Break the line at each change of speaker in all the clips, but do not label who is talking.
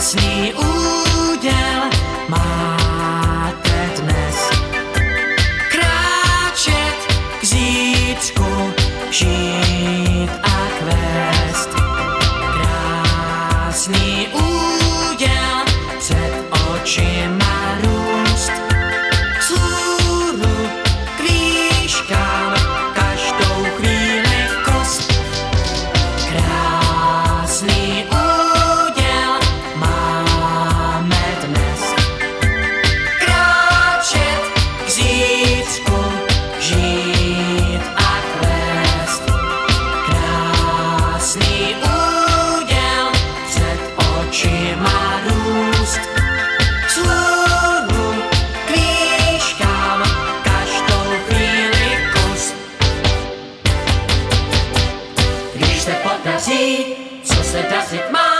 Krásný úděl máte dnes. Kráčet k zítřku, žít a kvést. Krásný úděl před očima růst. Vzhůru k výškám každou chvíli kost. Krásný úděl máme dnes. Kráčet k zítřku, žít a kvést. Krásný úděl před očima růst. Vzhůru k výškám každou chvíli kost. Když se podaří, co se dařit má,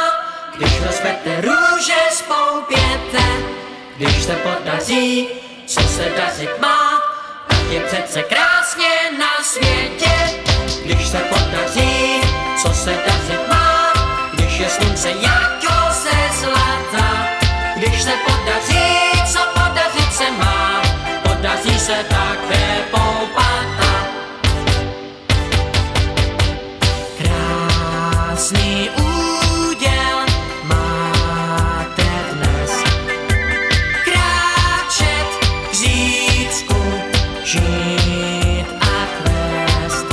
když rozkvete růže spoupěte. Když se podaří, co se dařit má, tak je přece krásně na světě. Když se podaří, co se dařit má, když je slunce jako ze zlata. Když se podaří, co podařit se má, podaří se také poupata. Krásný úděl máte dnes. Kráčet k zítřku, žít a kvést.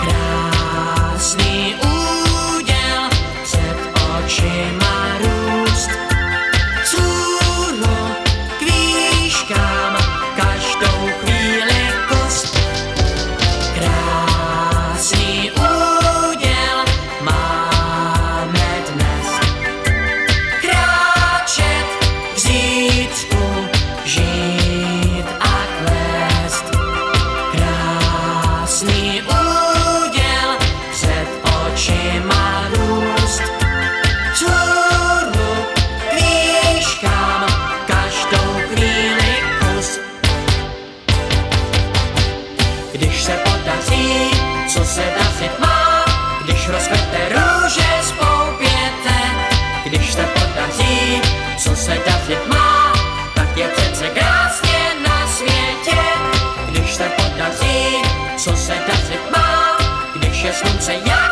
Krásný úděl před očima růst. Vzhůru k výškám každou chvíli kost. Krásný úděl máme dnes. Kráčet k zítřku, žít a kvést. Krásný úděl před očima růst. Vzhůru k výškám každou chvíli kus. Když se podaří, co se dařit má, když rozkvete růže spoupěte. Když se podaří, co se dařit má, tak je přece krásně na světě. Když se podaří, co se dařit má, když je slunce jak